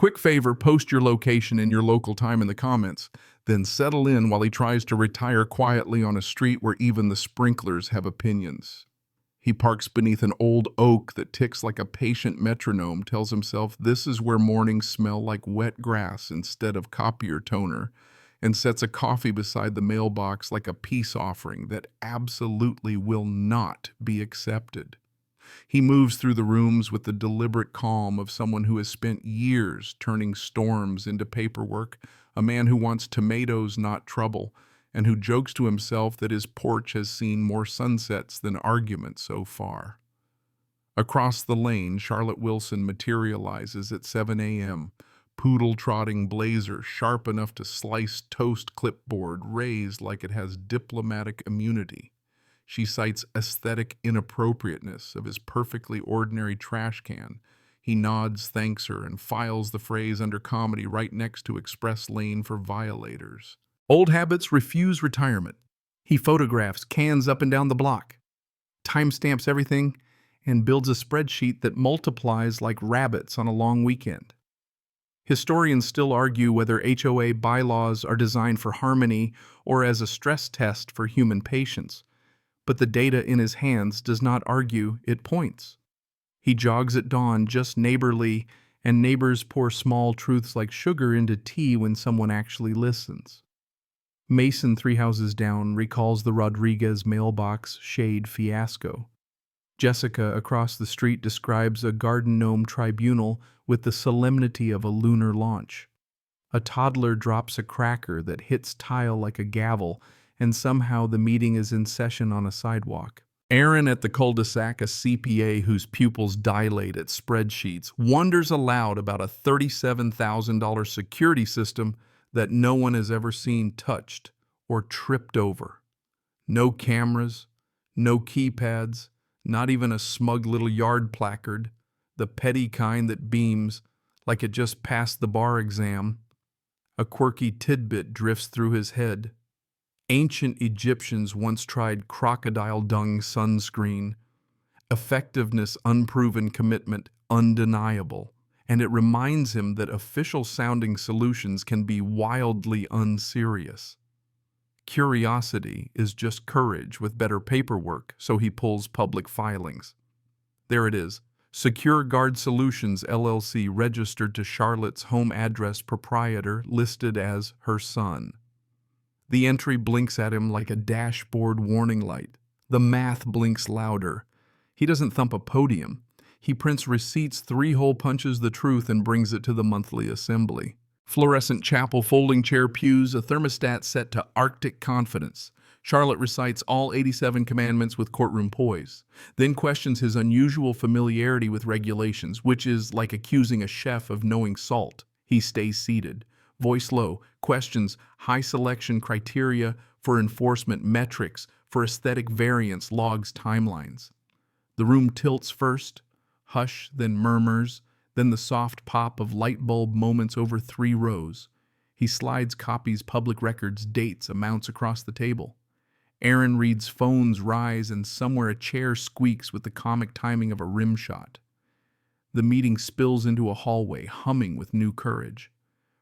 Quick favor, post your location and your local time in the comments, then settle in while he tries to retire quietly on a street where even the sprinklers have opinions. He parks beneath an old oak that ticks like a patient metronome, tells himself this is where mornings smell like wet grass instead of copier toner, and sets a coffee beside the mailbox like a peace offering that absolutely will not be accepted. He moves through the rooms with the deliberate calm of someone who has spent years turning storms into paperwork, a man who wants tomatoes, not trouble, and who jokes to himself that his porch has seen more sunsets than arguments so far. Across the lane, Charlotte Wilson materializes at 7 a.m., poodle-trotting blazer sharp enough to slice toast clipboard raised like it has diplomatic immunity. She cites aesthetic inappropriateness of his perfectly ordinary trash can. He nods, thanks her, and files the phrase under comedy right next to express lane for violators. Old habits refuse retirement. He photographs cans up and down the block, timestamps everything, and builds a spreadsheet that multiplies like rabbits on a long weekend. Historians still argue whether HOA bylaws are designed for harmony or as a stress test for human patience, but the data in his hands does not argue, it points. He jogs at dawn just neighborly, and neighbors pour small truths like sugar into tea when someone actually listens. Mason, 3 houses down, recalls the Rodriguez mailbox shade fiasco. Jessica, across the street, describes a garden gnome tribunal with the solemnity of a lunar launch. A toddler drops a cracker that hits tile like a gavel, and somehow the meeting is in session on a sidewalk. Aaron at the cul-de-sac, a CPA whose pupils dilate at spreadsheets, wonders aloud about a $37,000 security system that no one has ever seen touched or tripped over. No cameras, no keypads, not even a smug little yard placard, the petty kind that beams like it just passed the bar exam. A quirky tidbit drifts through his head. Ancient Egyptians once tried crocodile dung sunscreen. Effectiveness unproven, commitment undeniable. And it reminds him that official-sounding solutions can be wildly unserious. Curiosity is just courage with better paperwork, so he pulls public filings. There it is. Secure Guard Solutions, LLC, registered to Charlotte's home address, proprietor listed as her son. The entry blinks at him like a dashboard warning light. The math blinks louder. He doesn't thump a podium. He prints receipts, 3 hole punches the truth, and brings it to the monthly assembly. Fluorescent chapel folding chair pews, a thermostat set to Arctic confidence. Charlotte recites all 87 commandments with courtroom poise, then questions his unusual familiarity with regulations, which is like accusing a chef of knowing salt. He stays seated. Voice low, questions high selection criteria for enforcement metrics, for aesthetic variance, logs, timelines. The room tilts first, hush, then murmurs, then the soft pop of light bulb moments over 3 rows. He slides copies, public records, dates, amounts across the table. Aaron reads phones rise, and somewhere a chair squeaks with the comic timing of a rim shot. The meeting spills into a hallway, humming with new courage.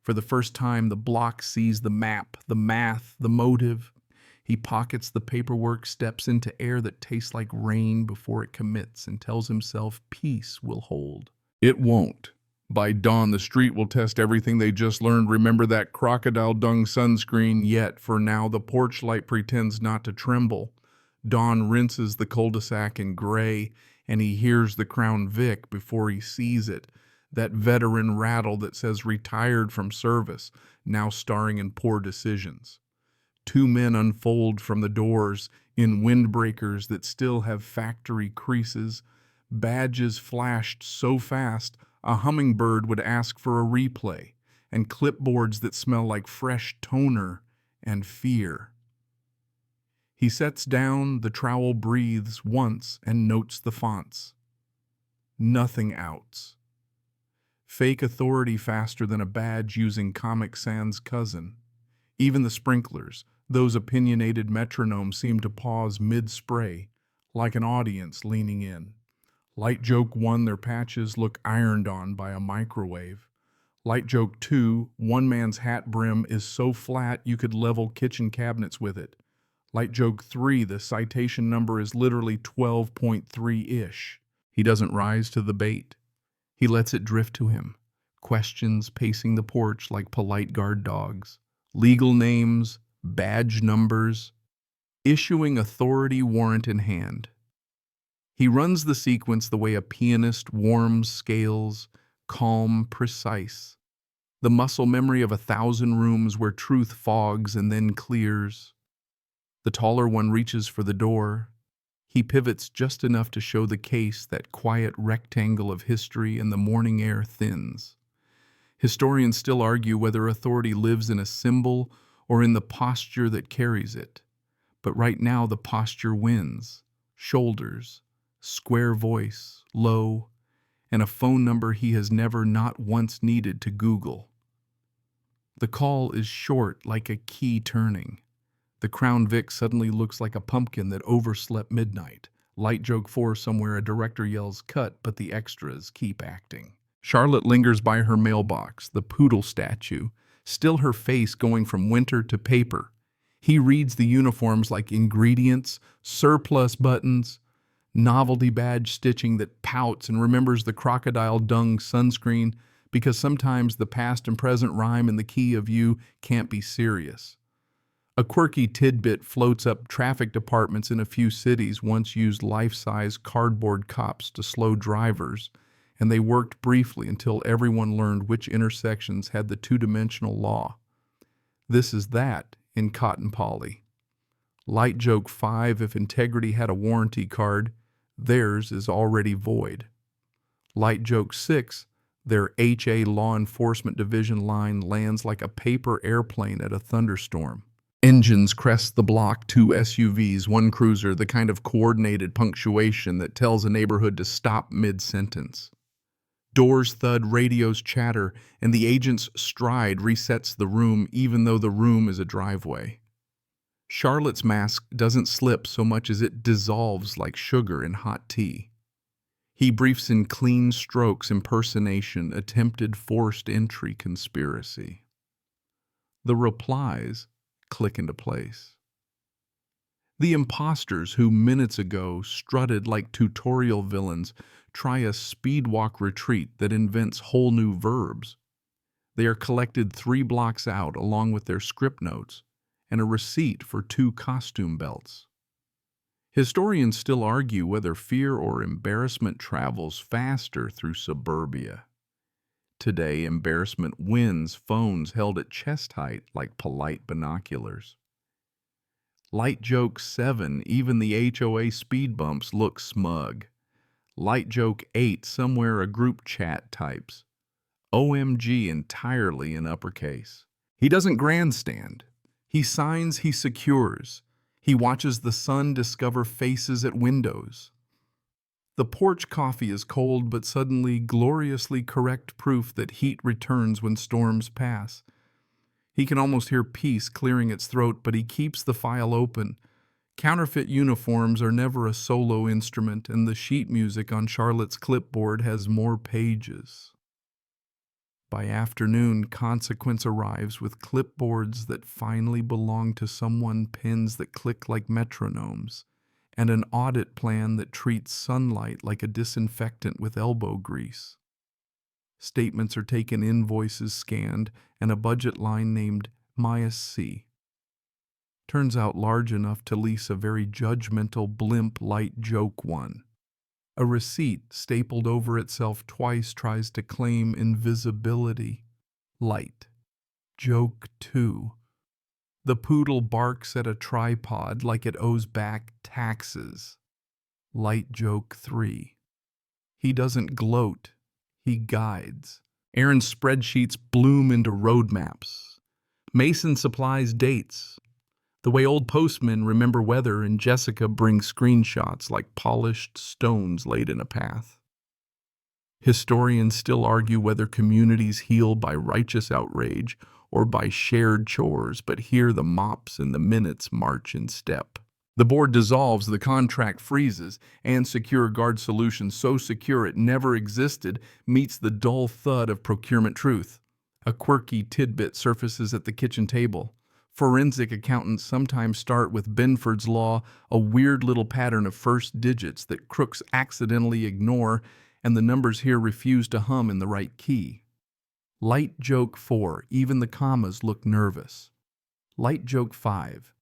For the first time, the block sees the map, the math, the motive. He pockets the paperwork, steps into air that tastes like rain before it commits, and tells himself peace will hold. It won't. By dawn, the street will test everything they just learned. Remember that crocodile dung sunscreen? Yet, for now, the porch light pretends not to tremble. Dawn rinses the cul-de-sac in gray, and he hears the Crown Vic before he sees it. That veteran rattle that says retired from service, now starring in poor decisions. 2 men unfold from the doors in windbreakers that still have factory creases. Badges flashed so fast, a hummingbird would ask for a replay, and clipboards that smell like fresh toner and fear. He sets down, the trowel breathes once and notes the fonts. Nothing outs. Fake authority faster than a badge using Comic Sans cousin. Even the sprinklers, those opinionated metronomes, seem to pause mid-spray, like an audience leaning in. Light joke 1, their patches look ironed on by a microwave. Light joke 2, one man's hat brim is so flat you could level kitchen cabinets with it. Light joke 3, the citation number is literally 12.3-ish. He doesn't rise to the bait. He lets it drift to him. Questions pacing the porch like polite guard dogs. Legal names, badge numbers, issuing authority warrant in hand. He runs the sequence the way a pianist warms scales, calm, precise. The muscle memory of 1,000 rooms where truth fogs and then clears. The taller one reaches for the door. He pivots just enough to show the case that quiet rectangle of history, and the morning air thins. Historians still argue whether authority lives in a symbol or in the posture that carries it. But right now the posture wins. Shoulders, square voice, low, and a phone number he has never not once needed to Google. The call is short, like a key turning. The Crown Vic suddenly looks like a pumpkin that overslept midnight. Light joke 4, somewhere a director yells, "Cut," but the extras keep acting. Charlotte lingers by her mailbox, the poodle statue, still her face going from winter to paper. He reads the uniforms like ingredients, surplus buttons, novelty badge stitching that pouts, and remembers the crocodile dung sunscreen because sometimes the past and present rhyme in the key of you can't be serious. A quirky tidbit floats up: traffic departments in a few cities once used life-size cardboard cops to slow drivers, and they worked briefly until everyone learned which intersections had the two-dimensional law. This is that in Cotton Poly. Light joke 5, if integrity had a warranty card, theirs is already void. Light joke 6, their HA law enforcement division line lands like a paper airplane at a thunderstorm. Engines crest the block, 2 SUVs, 1 cruiser, the kind of coordinated punctuation that tells a neighborhood to stop mid-sentence. Doors thud, radios chatter, and the agent's stride resets the room even though the room is a driveway. Charlotte's mask doesn't slip so much as it dissolves like sugar in hot tea. He briefs in clean strokes: impersonation, attempted forced entry, conspiracy. The replies click into place. The imposters who minutes ago strutted like tutorial villains try a speedwalk retreat that invents whole new verbs. They are collected 3 blocks out along with their script notes and a receipt for 2 costume belts. Historians still argue whether fear or embarrassment travels faster through suburbia. Today, embarrassment wins, phones held at chest height like polite binoculars. Light joke 7, even the HOA speed bumps look smug. Light joke 8, somewhere a group chat types, OMG entirely in uppercase. He doesn't grandstand. He signs, he secures. He watches the sun discover faces at windows. The porch coffee is cold, but suddenly gloriously correct proof that heat returns when storms pass. He can almost hear peace clearing its throat, but he keeps the file open. Counterfeit uniforms are never a solo instrument, and the sheet music on Charlotte's clipboard has more pages. By afternoon, Consequence arrives with clipboards that finally belong to someone, pens that click like metronomes, and an audit plan that treats sunlight like a disinfectant with elbow grease. Statements are taken, invoices scanned, and a budget line named -C. Turns out large enough to lease a very judgmental blimp light joke 1. A receipt stapled over itself twice tries to claim invisibility. Light joke 2. The poodle barks at a tripod like it owes back taxes. Light joke 3. He doesn't gloat, he guides. Aaron's spreadsheets bloom into roadmaps. Mason supplies dates. The way old postmen remember weather, and Jessica brings screenshots like polished stones laid in a path. Historians still argue whether communities heal by righteous outrage or by shared chores, but here the mops and the minutes march in step. The board dissolves, the contract freezes, and Secure Guard Solutions, so secure it never existed, meets the dull thud of procurement truth. A quirky tidbit surfaces at the kitchen table. Forensic accountants sometimes start with Benford's Law, a weird little pattern of first digits that crooks accidentally ignore, and the numbers here refuse to hum in the right key. Light joke 4, even the commas look nervous. Light joke 5,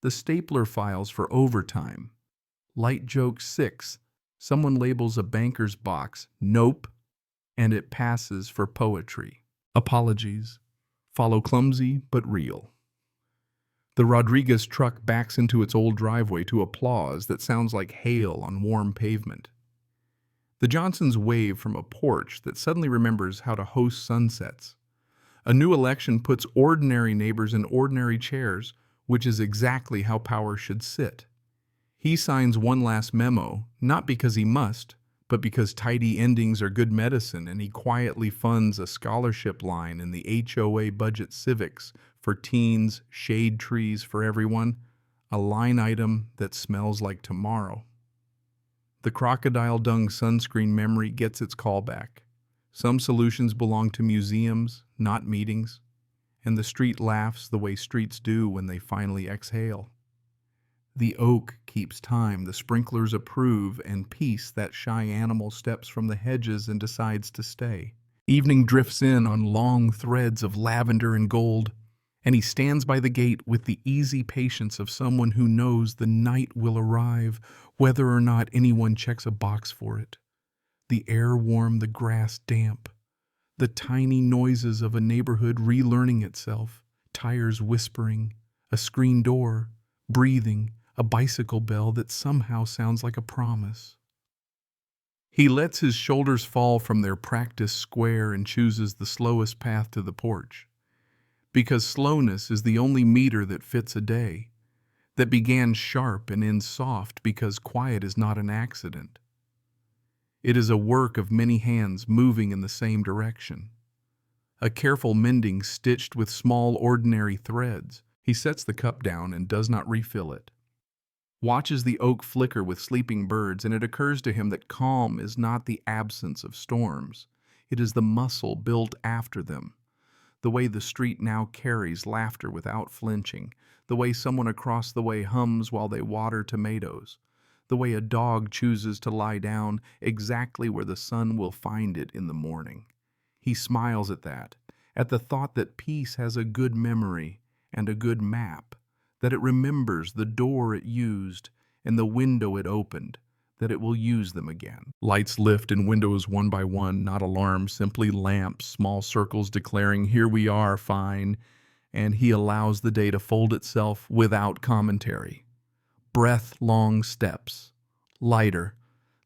the stapler files for overtime. Light joke 6, someone labels a banker's box, nope, and it passes for poetry. Apologies. Follow clumsy but real. The Rodriguez truck backs into its old driveway to applause that sounds like hail on warm pavement. The Johnsons wave from a porch that suddenly remembers how to host sunsets. A new election puts ordinary neighbors in ordinary chairs, which is exactly how power should sit. He signs one last memo, not because he must, but because tidy endings are good medicine, and he quietly funds a scholarship line in the HOA budget civics for teens, shade trees for everyone, a line item that smells like tomorrow. The crocodile dung sunscreen memory gets its callback. Some solutions belong to museums, not meetings, and the street laughs the way streets do when they finally exhale. The oak keeps time, the sprinklers approve, and peace, that shy animal, steps from the hedges and decides to stay. Evening drifts in on long threads of lavender and gold, and he stands by the gate with the easy patience of someone who knows the night will arrive, whether or not anyone checks a box for it. The air warm, the grass damp, the tiny noises of a neighborhood relearning itself, tires whispering, a screen door, breathing, a bicycle bell that somehow sounds like a promise. He lets his shoulders fall from their practiced square and chooses the slowest path to the porch. Because slowness is the only meter that fits a day, that began sharp and ends soft because quiet is not an accident. It is a work of many hands moving in the same direction. A careful mending stitched with small ordinary threads. He sets the cup down and does not refill it. Watches the oak flicker with sleeping birds, and it occurs to him that calm is not the absence of storms. It is the muscle built after them. The way the street now carries laughter without flinching, the way someone across the way hums while they water tomatoes, the way a dog chooses to lie down exactly where the sun will find it in the morning. He smiles at that, at the thought that peace has a good memory and a good map, that it remembers the door it used and the window it opened, that it will use them again. Lights lift in windows one by one, not alarms, simply lamps, small circles declaring, "Here we are, fine," and he allows the day to fold itself without commentary. Breath-long steps, lighter,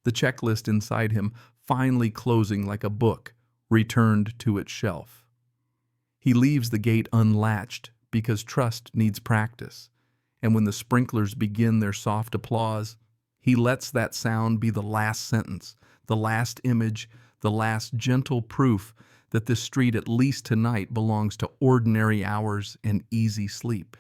the checklist inside him finally closing like a book, returned to its shelf. He leaves the gate unlatched because trust needs practice, and when the sprinklers begin their soft applause, he lets that sound be the last sentence, the last image, the last gentle proof that this street, at least tonight, belongs to ordinary hours and easy sleep.